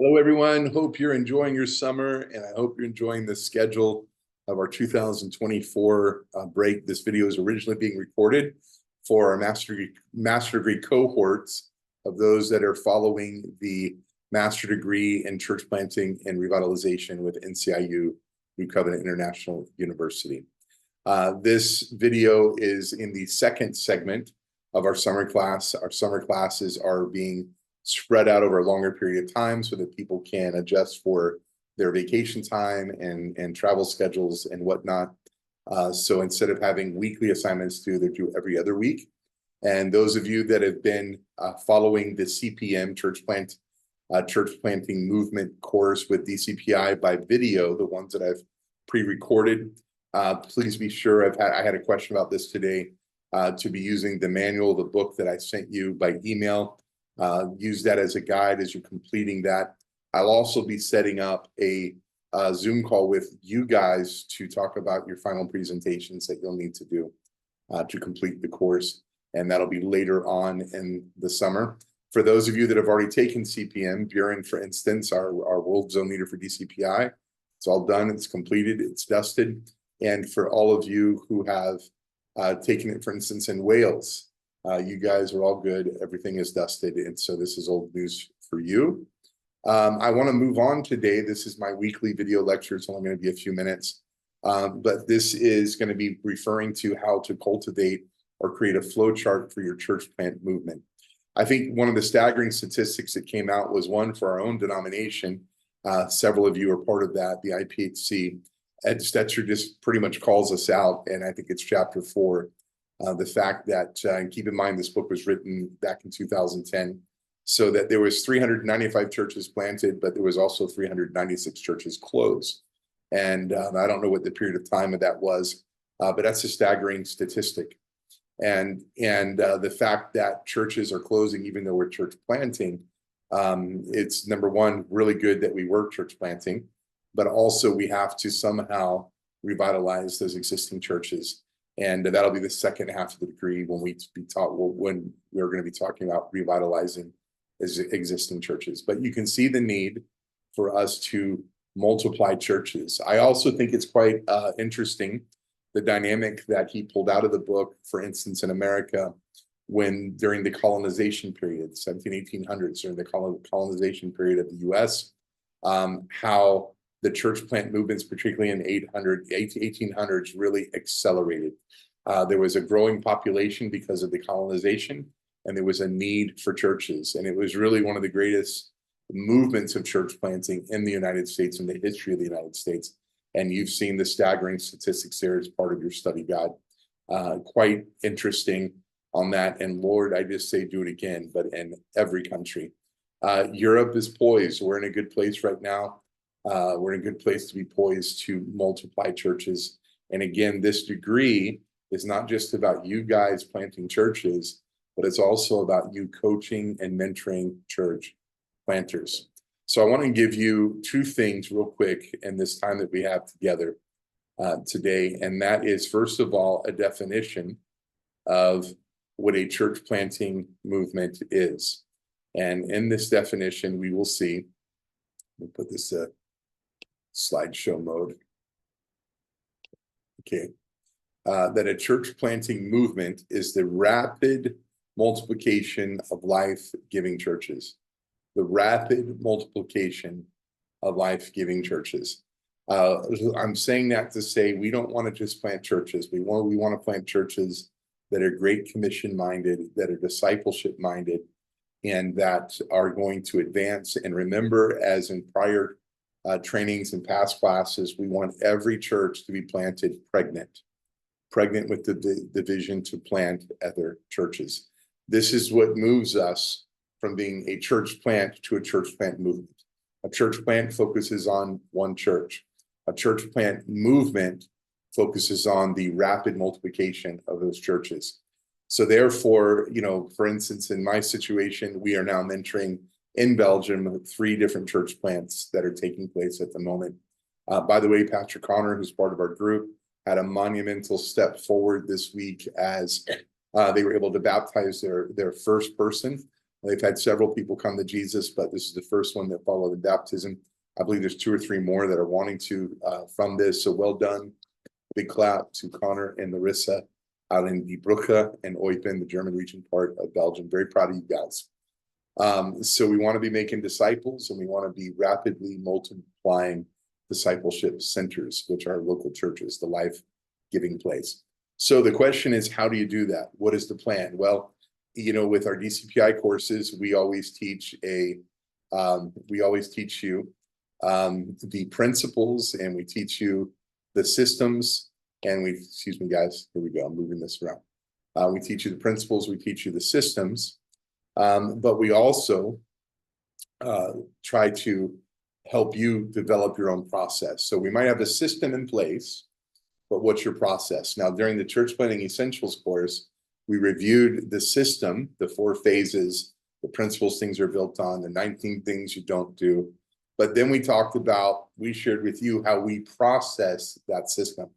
Hello, everyone. Hope you're enjoying your summer, and I hope you're enjoying the schedule of our 2024 break. This video is originally being recorded for our master degree cohorts of those that are following the master degree in church planting and revitalization with NCIU, New Covenant International University. This video is in the second segment of our summer class. Our summer classes are being spread out over a longer period of time so that people can adjust for their vacation time and travel schedules and whatnot. So instead of having weekly assignments due, they're due every other week. And those of you that have been following the CPM church planting movement course with DCPI by video, the ones that I've pre-recorded, please be sure. I had a question about this today, to be using the manual, the book that I sent you by email. Use that as a guide as you're completing that. I'll also be setting up a Zoom call with you guys to talk about your final presentations that you'll need to do to complete the course. And that'll be later on in the summer. For those of you that have already taken CPM, Buren, for instance, our World Zone Leader for DCPI, it's all done, it's completed, it's dusted. And for all of you who have taken it, for instance, in Wales, you guys are all good. Everything is dusted. And so this is old news for you. I want to move on today. This is my weekly video lecture. It's only going to be a few minutes. But this is going to be referring to how to cultivate or create a flow chart for your church plant movement. I think one of the staggering statistics that came out was one for our own denomination. Several of you are part of that, the IPHC. Ed Stetzer just pretty much calls us out. And I think it's chapter 4. The fact that, and keep in mind, this book was written back in 2010, so that there was 395 churches planted, but there was also 396 churches closed. And I don't know what the period of time of that was, but that's a staggering statistic. And the fact that churches are closing, even though we're church planting, it's number one, really good that we were church planting, but also we have to somehow revitalize those existing churches. And that'll be the second half of the degree when we're going to be talking about revitalizing existing churches. But you can see the need for us to multiply churches. I also think it's quite interesting, the dynamic that he pulled out of the book, for instance, in America, when during the colonization period, 1800s, during the colonization period of the US, how the church plant movements, particularly in 1800s, really accelerated. There was a growing population because of the colonization, and there was a need for churches. And it was really one of the greatest movements of church planting in the United States, in the history of the United States. And you've seen the staggering statistics there as part of your study guide. Quite interesting on that. And Lord, I just say do it again, but in every country. Europe is poised. We're in a good place right now. We're in a good place to be poised to multiply churches. And again, this degree is not just about you guys planting churches, but it's also about you coaching and mentoring church planters. So I want to give you two things real quick in this time that we have together today. And that is, first of all, a definition of what a church planting movement is. And in this definition, we will see, we'll put this slideshow mode. Okay. That a church planting movement is the rapid multiplication of life-giving churches. The rapid multiplication of life-giving churches. I'm saying that to say we don't want to just plant churches. We want to plant churches that are Great Commission minded, that are discipleship minded, and that are going to advance. And remember, as in prior trainings and past classes, we want every church to be planted pregnant with the vision to plant other churches. This is what moves us from being a church plant to a church plant movement. A church plant focuses on one church. A church plant movement focuses on the rapid multiplication of those churches. So therefore, for instance, in my situation, we are now mentoring in Belgium 3 different church plants that are taking place at the moment. By the way, Pastor Connor, who's part of our group, had a monumental step forward this week as they were able to baptize their first person They've had several people come to Jesus, but this is the first one that followed the baptism. I believe there's 2 or 3 more that are wanting to from this. So well done. Big clap to Connor and Larissa out in Die Brugge and Eupen, the German region part of Belgium. Very proud of you guys. So we want to be making disciples, and we want to be rapidly multiplying discipleship centers, which are local churches, the life-giving place. So the question is, how do you do that? What is the plan? Well, you know, with our DCPI courses, we always teach you the principles, and we teach you the systems, and excuse me, guys, here we go, I'm moving this around. We teach you the principles, we teach you the systems, but we also try to help you develop your own process. So we might have a system in place, but what's your process? Now, during the Church Planting Essentials course, we reviewed the system, the 4 phases, the principles things are built on, the 19 things you don't do. But then we shared with you how we process that system.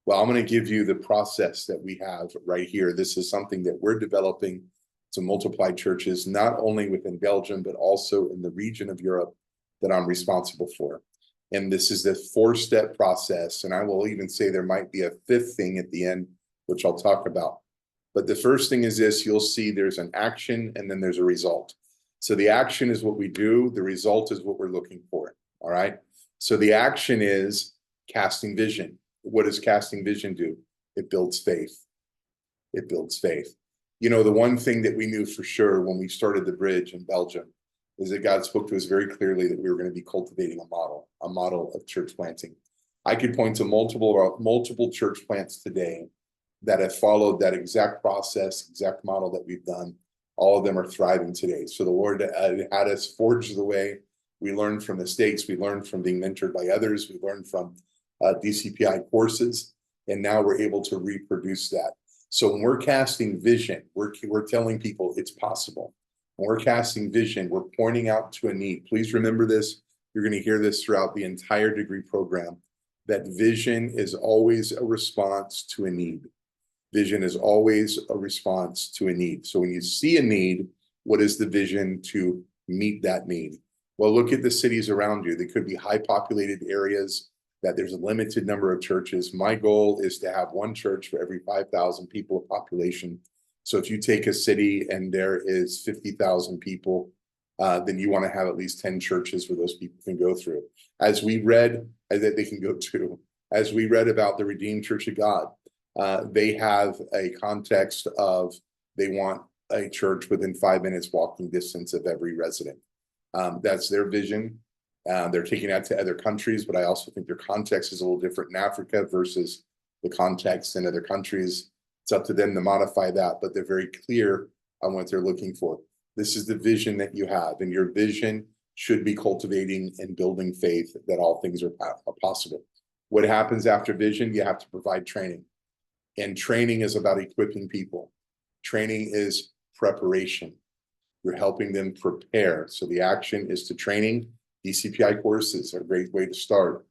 Well, I'm going to give you the process that we have right here. This is something that we're developing to multiply churches, not only within Belgium, but also in the region of Europe that I'm responsible for. And this is the 4-step process. And I will even say there might be a 5th thing at the end, which I'll talk about. But the first thing is this: you'll see there's an action and then there's a result. So the action is what we do. The result is what we're looking for. All right. So the action is casting vision. What does casting vision do? It builds faith. It builds faith. You know, the one thing that we knew for sure when we started the bridge in Belgium is that God spoke to us very clearly that we were going to be cultivating a model of church planting. I could point to multiple church plants today that have followed that exact process, exact model that we've done. All of them are thriving today. So the Lord had us forge the way. We learned from mistakes. We learned from being mentored by others. We learned from DCPI courses, and now we're able to reproduce that. So when we're casting vision, we're telling people it's possible. When we're casting vision, we're pointing out to a need. Please remember this. You're going to hear this throughout the entire degree program, that vision is always a response to a need. Vision is always a response to a need. So when you see a need, what is the vision to meet that need? Well, look at the cities around you. They could be high populated areas that there's a limited number of churches. My goal is to have 1 church for every 5,000 people of population. So if you take a city and there is 50,000 people, then you want to have at least 10 churches where those people can go through. As we read about the Redeemed Church of God, they have a context of they want a church within 5 minutes walking distance of every resident. That's their vision. They're taking that to other countries, but I also think their context is a little different in Africa versus the context in other countries. It's up to them to modify that, but they're very clear on what they're looking for. This is the vision that you have, and your vision should be cultivating and building faith that all things are possible. What happens after vision? You have to provide training. And training is about equipping people. Training is preparation. You're helping them prepare. So the action is to training. DCPI courses are a great way to start.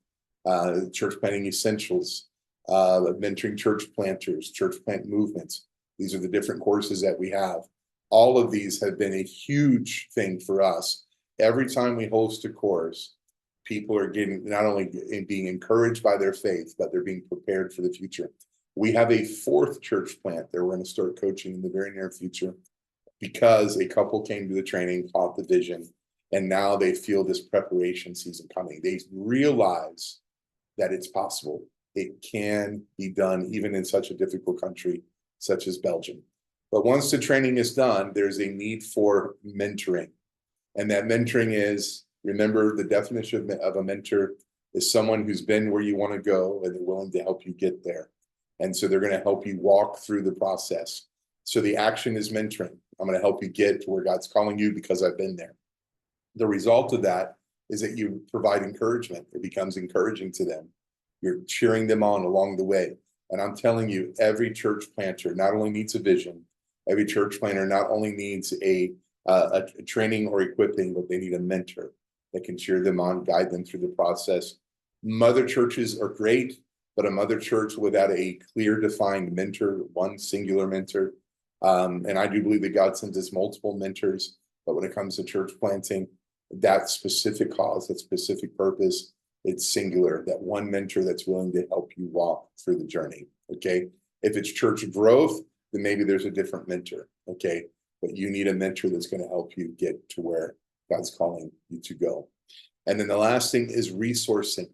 Church planting essentials, mentoring church planters, church plant movements. These are the different courses that we have. All of these have been a huge thing for us. Every time we host a course, people are getting not only being encouraged by their faith, but they're being prepared for the future. We have a 4th church plant that we're going to start coaching in the very near future because a couple came to the training, caught the vision, and now they feel this preparation season coming. They realize that it's possible. It can be done even in such a difficult country such as Belgium. But once the training is done, there's a need for mentoring. And that mentoring is, remember, the definition of a mentor is someone who's been where you want to go and they're willing to help you get there. And so they're going to help you walk through the process. So the action is mentoring. I'm going to help you get to where God's calling you because I've been there. The result of that is that you provide encouragement. It becomes encouraging to them. You're cheering them on along the way. And I'm telling you, every church planter not only needs a vision, every church planter not only needs a training or equipping, but they need a mentor that can cheer them on, guide them through the process. Mother churches are great, but a mother church without a clear defined mentor, one singular mentor, and I do believe that God sends us multiple mentors, But when it comes to church planting, that specific cause, that specific purpose, it's singular, that one mentor that's willing to help you walk through the journey, okay? If it's church growth, then maybe there's a different mentor, okay? But you need a mentor that's going to help you get to where God's calling you to go. And then the last thing is resourcing.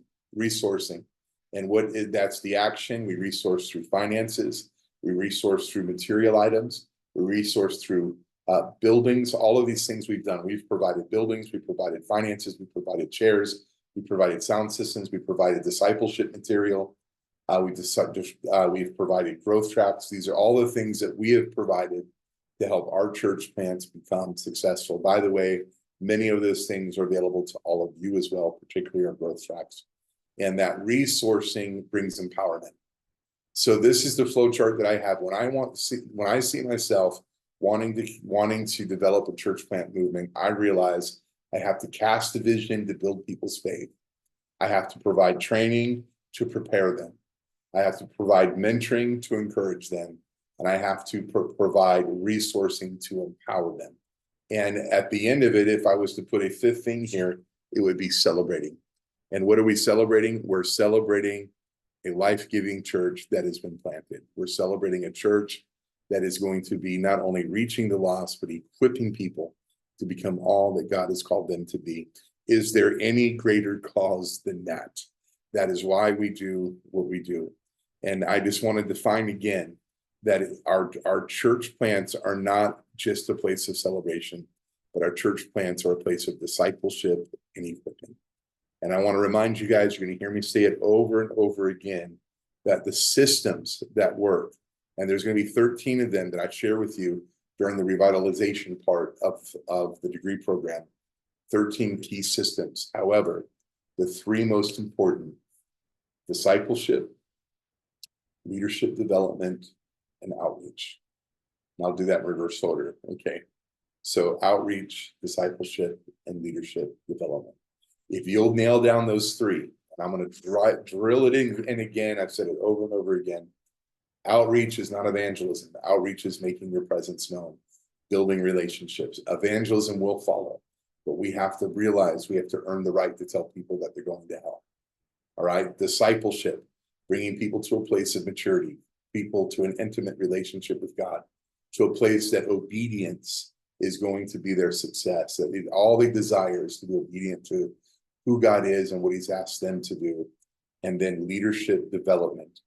And that's the action. We resource through finances. We resource through material items. We resource through buildings. All of these things we've done. We've provided buildings. We provided finances. We provided chairs. We provided sound systems. We provided discipleship material. We've provided growth tracks. These are all the things that we have provided to help our church plants become successful. By the way, many of those things are available to all of you as well, particularly our growth tracks. And that resourcing brings empowerment. So this is the flow chart that I have. When I see myself wanting to develop a church plant movement, I realize I have to cast a vision to build people's faith. I have to provide training to prepare them. I have to provide mentoring to encourage them. And I have to provide resourcing to empower them. And at the end of it, if I was to put a fifth thing here, it would be celebrating. And what are we celebrating? We're celebrating a life-giving church that has been planted. We're celebrating a church that is going to be not only reaching the lost, but equipping people to become all that God has called them to be. Is there any greater cause than that? That is why we do what we do. And I just want to define again that our church plants are not just a place of celebration, but our church plants are a place of discipleship and equipping. And I want to remind you guys, you're going to hear me say it over and over again, that the systems that work, and there's going to be 13 of them that I share with you during the revitalization part of the degree program, 13 key systems. However, the three most important: discipleship, leadership development, and outreach. And I'll do that in reverse order, okay? So outreach, discipleship, and leadership development. If you'll nail down those three, and I'm going to drill it in, and again, I've said it over and over again, outreach is not evangelism. Outreach is making your presence known, building relationships. Evangelism will follow, but we have to realize we have to earn the right to tell people that they're going to hell. All right? Discipleship, bringing people to a place of maturity, people to an intimate relationship with God, to a place that obedience is going to be their success, that all they desire is to be obedient to who God is and what he's asked them to do. And then leadership development,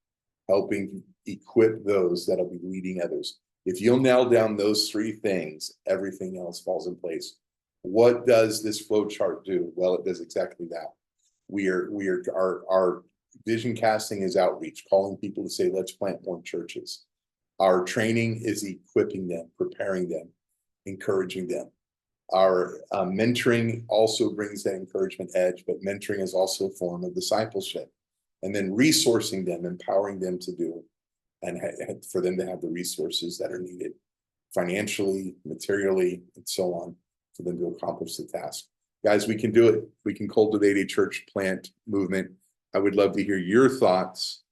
helping equip those that'll be leading others. If you'll nail down those three things, everything else falls in place. What does this flow chart do? Well, it does exactly that. Our vision casting is outreach, calling people to say, let's plant more churches. Our training is equipping them, preparing them, encouraging them. Our mentoring also brings that encouragement edge, but mentoring is also a form of discipleship. And then resourcing them, empowering them to do, and for them to have the resources that are needed financially, materially, and so on, for them to accomplish the task. Guys, we can do it. We can cultivate a church plant movement. I would love to hear your thoughts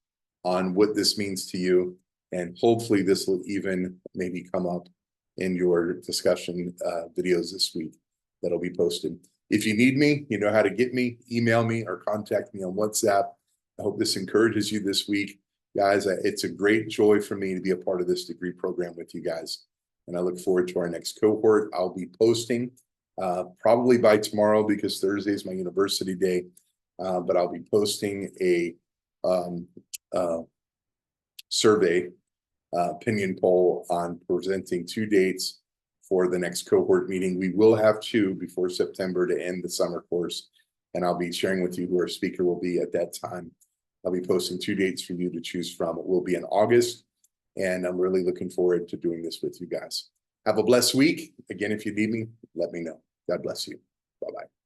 on what this means to you. And hopefully this will even maybe come up in your discussion videos this week that'll be posted. If you need me, you know how to get me. Email me or contact me on WhatsApp. I hope this encourages you this week. Guys, it's a great joy for me to be a part of this degree program with you guys. And I look forward to our next cohort. I'll be posting probably by tomorrow, because Thursday is my university day. But I'll be posting a survey opinion poll on presenting 2 dates for the next cohort meeting. We will have 2 before September to end the summer course, and I'll be sharing with you who our speaker will be at that time. I'll be posting 2 dates for you to choose from. It will be in August, and I'm really looking forward to doing this with you guys. Have a blessed week. Again, if you need me, let me know. God bless you. Bye-bye.